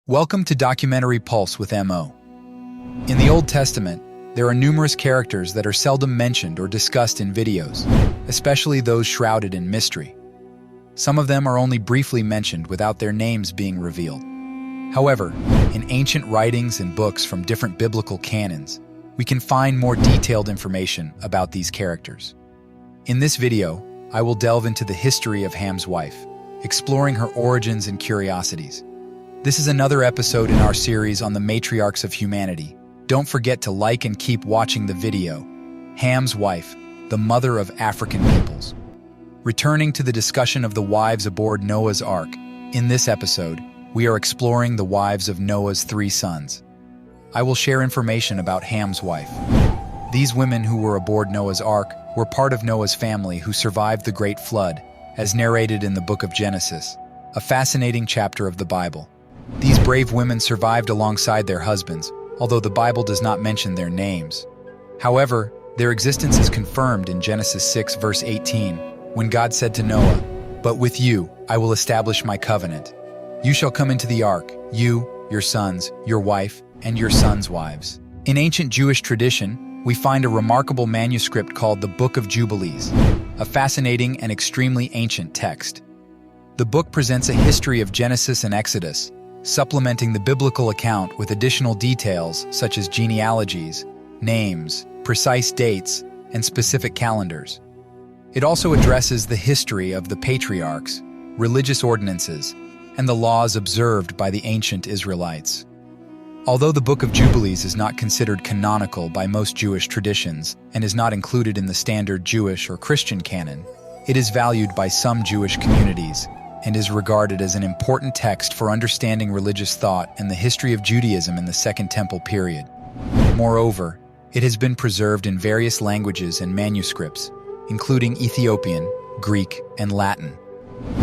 Welcome to Documentary Pulse with MO. In the Old Testament, there are numerous characters that are seldom mentioned or discussed in videos, especially those shrouded in mystery. Some of them are only briefly mentioned without their names being revealed. However, in ancient writings and books from different biblical canons, we can find more detailed information about these characters. In this video, I will delve into the history of Ham's wife, exploring her origins and curiosities. This is another episode in our series on the matriarchs of humanity. Don't forget to like and keep watching the video. Ham's wife, the mother of African peoples. Returning to the discussion of the wives aboard Noah's Ark, in this episode, we are exploring the wives of Noah's 3 sons. I will share information about Ham's wife. These women who were aboard Noah's Ark were part of Noah's family who survived the Great Flood, as narrated in the book of Genesis, a fascinating chapter of the Bible. These brave women survived alongside their husbands, although the Bible does not mention their names. However, their existence is confirmed in Genesis 6 verse 18, when God said to Noah, "But with you I will establish my covenant. You shall come into the ark, you, your sons, your wife, and your sons' wives." In ancient Jewish tradition, we find a remarkable manuscript called the Book of Jubilees, a fascinating and extremely ancient text. The book presents a history of Genesis and Exodus, supplementing the biblical account with additional details such as genealogies, names, precise dates, and specific calendars. It also addresses the history of the patriarchs, religious ordinances, and the laws observed by the ancient Israelites. Although the Book of Jubilees is not considered canonical by most Jewish traditions and is not included in the standard Jewish or Christian canon, it is valued by some Jewish communities and is regarded as an important text for understanding religious thought and the history of Judaism in the Second Temple period. Moreover, it has been preserved in various languages and manuscripts, including Ethiopian, Greek, and Latin.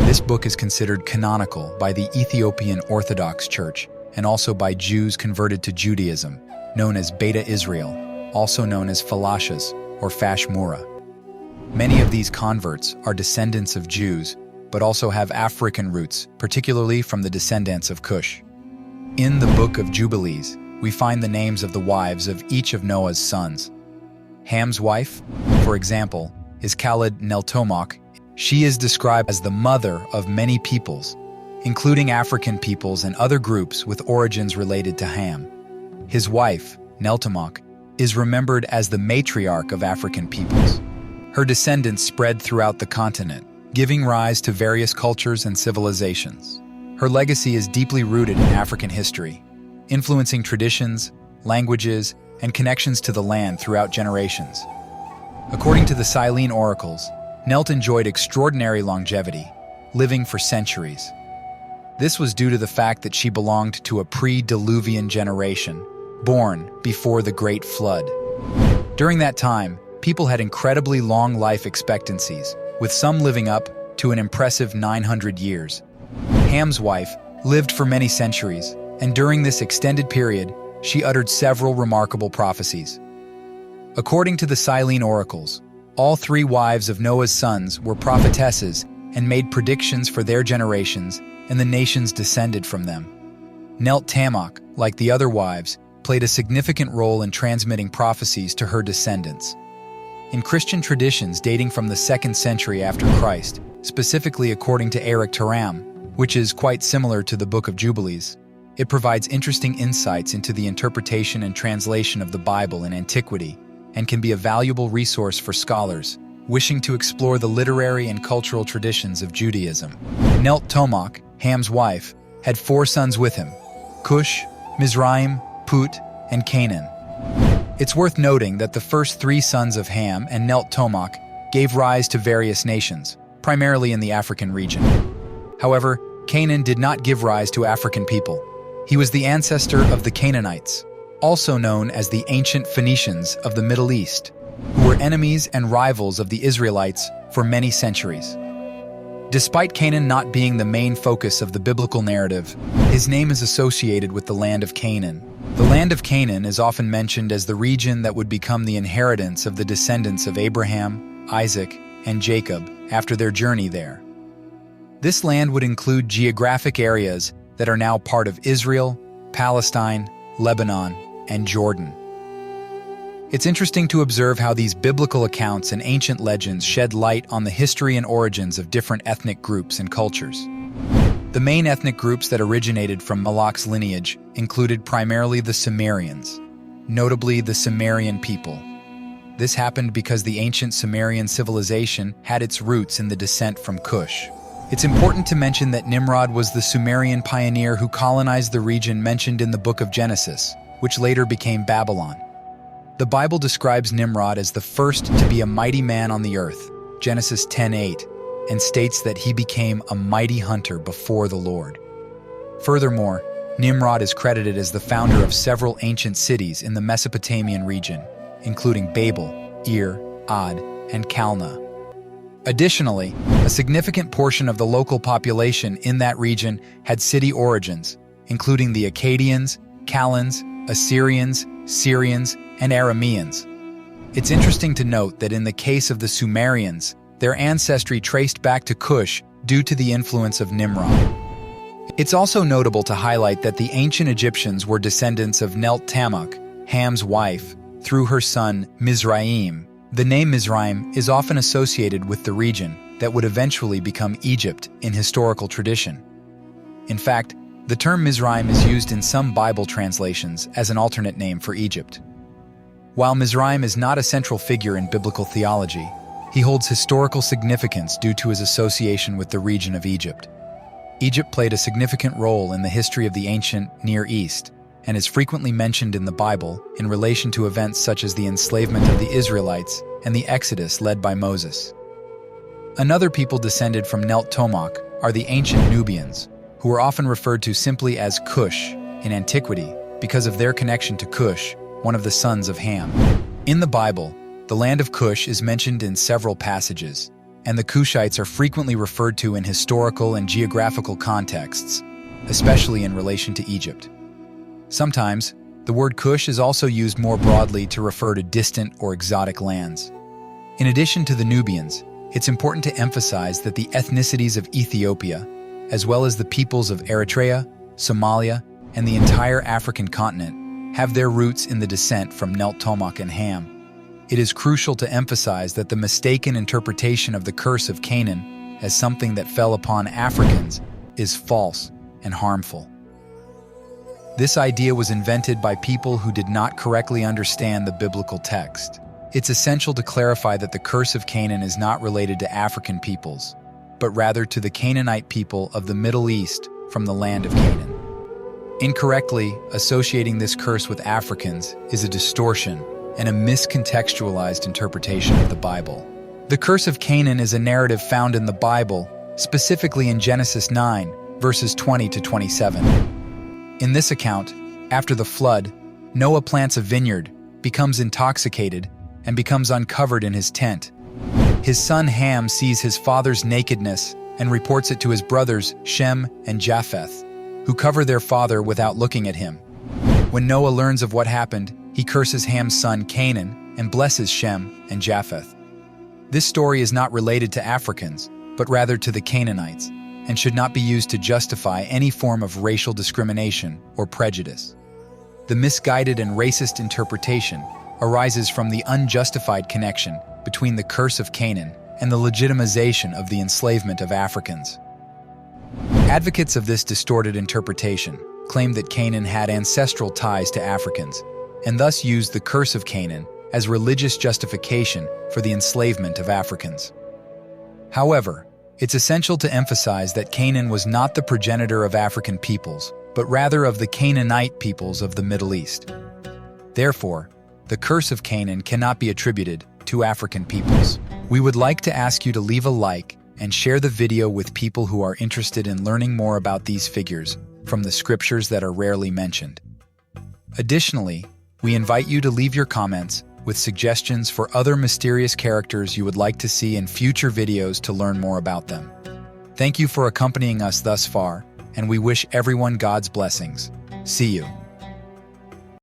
This book is considered canonical by the Ethiopian Orthodox Church and also by Jews converted to Judaism, known as Beta Israel, also known as Falashas or Fashmura. Many of these converts are descendants of Jews, but also have African roots, particularly from the descendants of Cush. In the Book of Jubilees, we find the names of the wives of each of Noah's sons. Ham's wife, for example, is Khaled Neltomach. She is described as the mother of many peoples, including African peoples and other groups with origins related to Ham. His wife, Neltomach, is remembered as the matriarch of African peoples. Her descendants spread throughout the continent, giving rise to various cultures and civilizations. Her legacy is deeply rooted in African history, influencing traditions, languages, and connections to the land throughout generations. According to the Silene oracles, Nelt enjoyed extraordinary longevity, living for centuries. This was due to the fact that she belonged to a pre-Diluvian generation, born before the Great Flood. During that time, people had incredibly long life expectancies, with some living up to an impressive 900 years. Ham's wife lived for many centuries, and during this extended period, she uttered several remarkable prophecies. According to the Silene oracles, all 3 wives of Noah's sons were prophetesses and made predictions for their generations and the nations descended from them. Neltomach, like the other wives, played a significant role in transmitting prophecies to her descendants. In Christian traditions dating from the 2nd century after Christ, specifically according to Eric Taram, which is quite similar to the Book of Jubilees, it provides interesting insights into the interpretation and translation of the Bible in antiquity and can be a valuable resource for scholars wishing to explore the literary and cultural traditions of Judaism. Neltomach, Ham's wife, had 4 sons with him: Cush, Mizraim, Put, and Canaan. It's worth noting that the first 3 sons of Ham and Neltomach gave rise to various nations, primarily in the African region. However, Canaan did not give rise to African people. He was the ancestor of the Canaanites, also known as the ancient Phoenicians of the Middle East, who were enemies and rivals of the Israelites for many centuries. Despite Canaan not being the main focus of the biblical narrative, his name is associated with the land of Canaan. The land of Canaan is often mentioned as the region that would become the inheritance of the descendants of Abraham, Isaac, and Jacob after their journey there. This land would include geographic areas that are now part of Israel, Palestine, Lebanon, and Jordan. It's interesting to observe how these biblical accounts and ancient legends shed light on the history and origins of different ethnic groups and cultures. The main ethnic groups that originated from Malak's lineage included primarily the Sumerians, notably the Sumerian people. This happened because the ancient Sumerian civilization had its roots in the descent from Cush. It's important to mention that Nimrod was the Sumerian pioneer who colonized the region mentioned in the book of Genesis, which later became Babylon. The Bible describes Nimrod as the first to be a mighty man on the earth, Genesis 10:8, and states that he became a mighty hunter before the Lord. Furthermore, Nimrod is credited as the founder of several ancient cities in the Mesopotamian region, including Babel, Ir, Ad, and Calneh. Additionally, a significant portion of the local population in that region had city origins, including the Akkadians, Kalans, Assyrians, Syrians, and Arameans. It's interesting to note that in the case of the Sumerians, their ancestry traced back to Cush due to the influence of Nimrod. It's also notable to highlight that the ancient Egyptians were descendants of Nelt Tamuk, Ham's wife, through her son Mizraim. The name Mizraim is often associated with the region that would eventually become Egypt in historical tradition. In fact, the term Mizraim is used in some Bible translations as an alternate name for Egypt. While Mizraim is not a central figure in biblical theology, he holds historical significance due to his association with the region of Egypt. Egypt played a significant role in the history of the ancient Near East and is frequently mentioned in the Bible in relation to events such as the enslavement of the Israelites and the Exodus led by Moses. Another people descended from Nelt Tamuk are the ancient Nubians, who were often referred to simply as Cush in antiquity because of their connection to Cush, one of the sons of Ham. In the Bible, the land of Cush is mentioned in several passages, and the Cushites are frequently referred to in historical and geographical contexts, especially in relation to Egypt. Sometimes, the word Cush is also used more broadly to refer to distant or exotic lands. In addition to the Nubians, it's important to emphasize that the ethnicities of Ethiopia, as well as the peoples of Eritrea, Somalia, and the entire African continent, have their roots in the descent from Nelt Tamuk and Ham. It is crucial to emphasize that the mistaken interpretation of the curse of Canaan as something that fell upon Africans is false and harmful. This idea was invented by people who did not correctly understand the biblical text. It's essential to clarify that the curse of Canaan is not related to African peoples, but rather to the Canaanite people of the Middle East from the land of Canaan. Incorrectly associating this curse with Africans is a distortion and a miscontextualized interpretation of the Bible. The curse of Canaan is a narrative found in the Bible, specifically in Genesis 9, verses 20 to 27. In this account, after the flood, Noah plants a vineyard, becomes intoxicated, and becomes uncovered in his tent. His son Ham sees his father's nakedness and reports it to his brothers Shem and Japheth, who cover their father without looking at him. When Noah learns of what happened, he curses Ham's son Canaan and blesses Shem and Japheth. This story is not related to Africans, but rather to the Canaanites, and should not be used to justify any form of racial discrimination or prejudice. The misguided and racist interpretation arises from the unjustified connection between the curse of Canaan and the legitimization of the enslavement of Africans. Advocates of this distorted interpretation claim that Canaan had ancestral ties to Africans, and thus used the curse of Canaan as religious justification for the enslavement of Africans. However, it's essential to emphasize that Canaan was not the progenitor of African peoples, but rather of the Canaanite peoples of the Middle East. Therefore, the curse of Canaan cannot be attributed to African peoples. We would like to ask you to leave a like and share the video with people who are interested in learning more about these figures from the scriptures that are rarely mentioned. Additionally, we invite you to leave your comments with suggestions for other mysterious characters you would like to see in future videos to learn more about them. Thank you for accompanying us thus far, and we wish everyone God's blessings. See you.